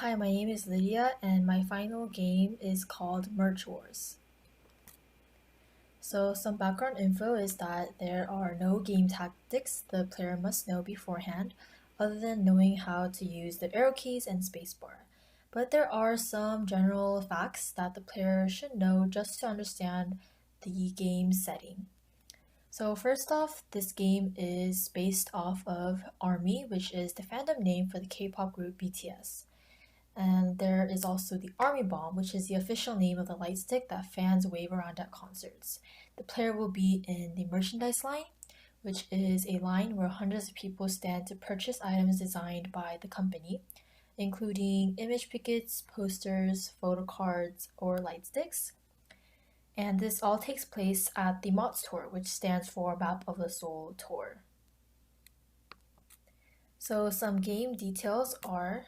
Hi, my name is Lydia, and my final game is called Merge Wars. So, some background info is that there are no game tactics the player must know beforehand, other than knowing how to use the arrow keys and spacebar. But there are some general facts that the player should know just to understand the game setting. So, first off, this game is based off of ARMY, which is the fandom name for the K pop group BTS. And there is also the Army Bomb, which is the official name of the light stick that fans wave around at concerts. The player will be in the merchandise line, which is a line where hundreds of people stand to purchase items designed by the company, including image pickets, posters, photo cards, or light sticks. And this all takes place at the MOTS Tour, which stands for Map of the Soul Tour. So some game details are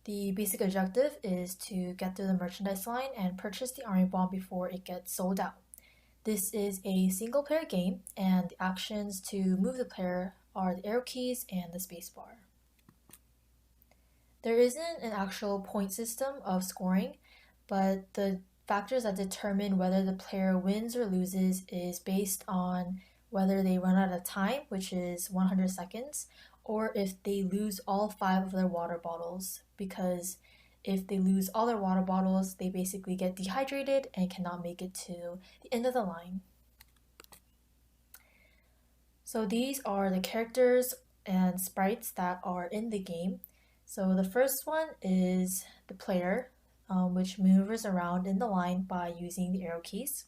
the basic objective is to get through the merchandise line and purchase the Army Bomb before it gets sold out. This is a single player game, and the actions to move the player are the arrow keys and the spacebar. There isn't an actual point system of scoring, but the factors that determine whether the player wins or loses is based on whether they run out of time, which is 100 seconds, or if they lose all 5 of their water bottles, because if they lose all their water bottles, they basically get dehydrated and cannot make it to the end of the line. So these are the characters and sprites that are in the game. So the first one is the player, which maneuvers around in the line by using the arrow keys.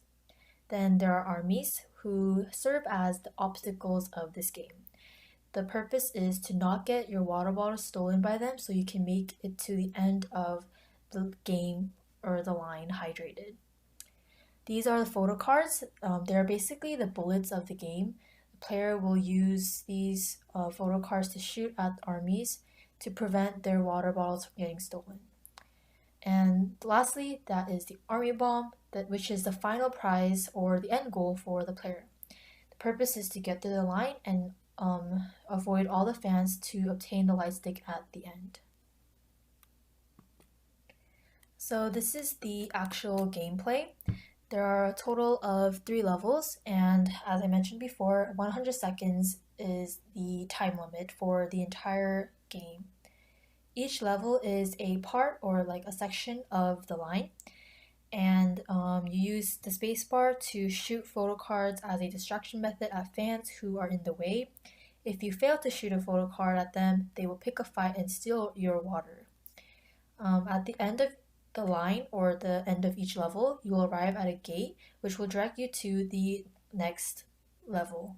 Then there are armies who serve as the obstacles of this game. The purpose is to not get your water bottle stolen by them so you can make it to the end of the game or the line hydrated. These are the photo cards. They're basically the bullets of the game. The player will use these photo cards to shoot at armies to prevent their water bottles from getting stolen. And lastly, that is the Army Bomb, which is the final prize or the end goal for the player. The purpose is to get through the line and avoid all the fans to obtain the light stick at the end. So this is the actual gameplay. There are a total of 3 levels, and as I mentioned before, 100 seconds is the time limit for the entire game. Each level is a part or like a section of the line, and you use the spacebar to shoot photo cards as a distraction method at fans who are in the way. If you fail to shoot a photo card at them, they will pick a fight and steal your water. At the end of the line or the end of each level, you will arrive at a gate which will direct you to the next level.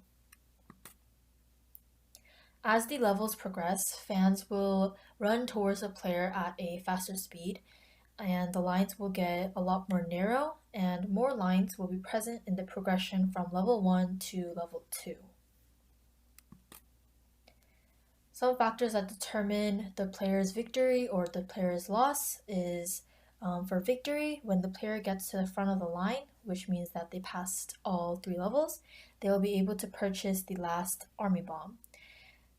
As the levels progress, fans will run towards the player at a faster speed, and the lines will get a lot more narrow, and more lines will be present in the progression from level 1 to level 2. Some factors that determine the player's victory or the player's loss is for victory, when the player gets to the front of the line, which means that they passed all 3 levels, they will be able to purchase the last Army Bomb.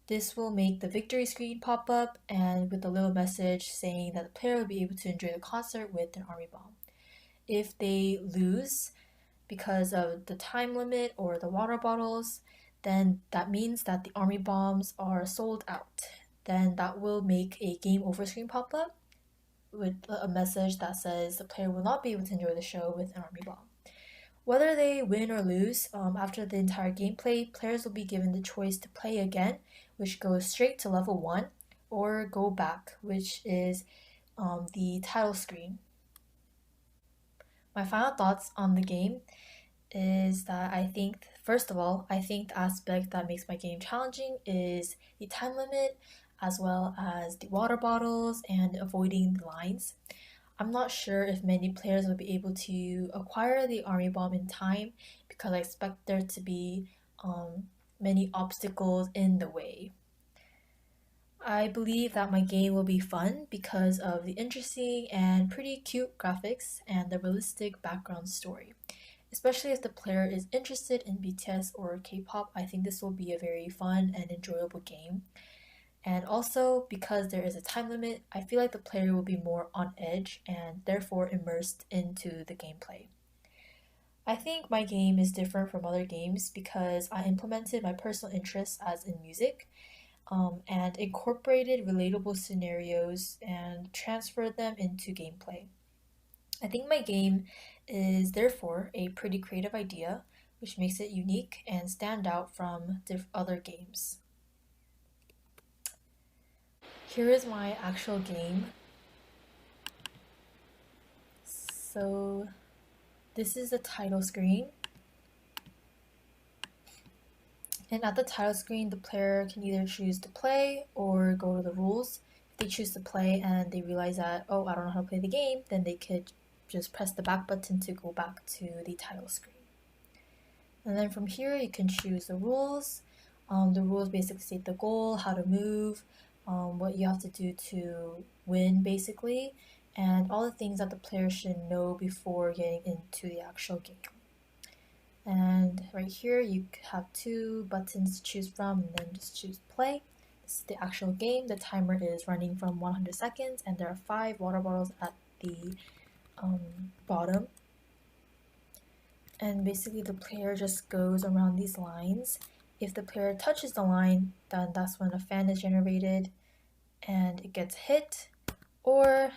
This will make the victory screen pop up and with a little message saying that the player will be able to enjoy the concert with an Army Bomb. If they lose because of the time limit or the water bottles, then that means that the Army Bombs are sold out. Then that will make a game over screen pop up with a message that says the player will not be able to enjoy the show with an Army Bomb. Whether they win or lose, after the entire gameplay, players will be given the choice to play again, which goes straight to level 1, or go back, which is the title screen. My final thoughts on the game is that first of all, I think the aspect that makes my game challenging is the time limit, as well as the water bottles and avoiding the lines. I'm not sure if many players will be able to acquire the Army Bomb in time because I expect there to be many obstacles in the way. I believe that my game will be fun because of the interesting and pretty cute graphics and the realistic background story. Especially if the player is interested in BTS or K-pop, I think this will be a very fun and enjoyable game. And also, because there is a time limit, I feel like the player will be more on edge and therefore immersed into the gameplay. I think my game is different from other games because I implemented my personal interests as in music, and incorporated relatable scenarios and transferred them into gameplay. I think my game is therefore a pretty creative idea, which makes it unique and stand out from other games. Here is my actual game. So this is the title screen. And at the title screen, the player can either choose to play or go to the rules. If they choose to play and they realize that, oh, I don't know how to play the game, then they could just press the back button to go back to the title screen. And then from here, you can choose the rules. The rules basically state the goal, how to move, what you have to do to win, basically, and all the things that the player should know before getting into the actual game. And right here, you have two buttons to choose from, and then just choose play. This is the actual game. The timer is running from 100 seconds, and there are 5 water bottles at the bottom. And basically the player just goes around these lines. If the player touches the line, then that's when a fan is generated and it gets hit, or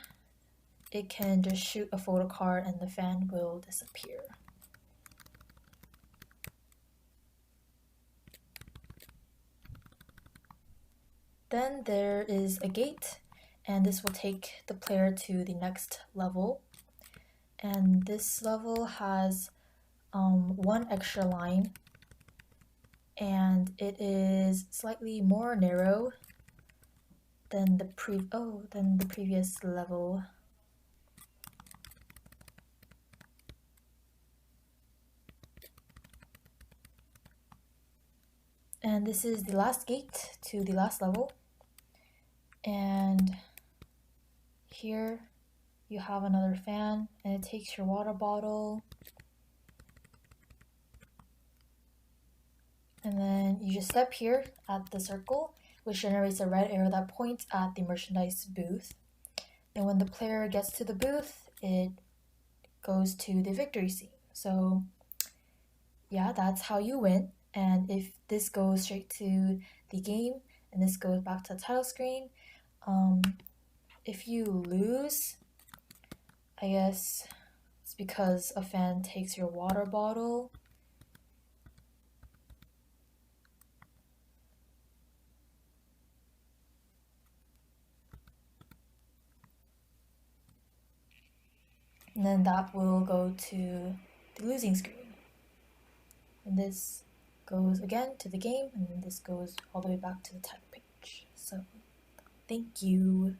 it can just shoot a photo card and the fan will disappear. Then there is a gate, and this will take the player to the next level. And this level has one extra line, and it is slightly more narrow than the previous level. And this is the last gate to the last level. And here you have another fan, and it takes your water bottle. And then you just step here at the circle, which generates a red arrow that points at the merchandise booth. And when the player gets to the booth, it goes to the victory scene. So yeah, that's how you win. And if this goes straight to the game and this goes back to the title screen, if you lose, I guess it's because a fan takes your water bottle. And then that will go to the losing screen. And this goes again to the game, and then this goes all the way back to the title page. So, thank you.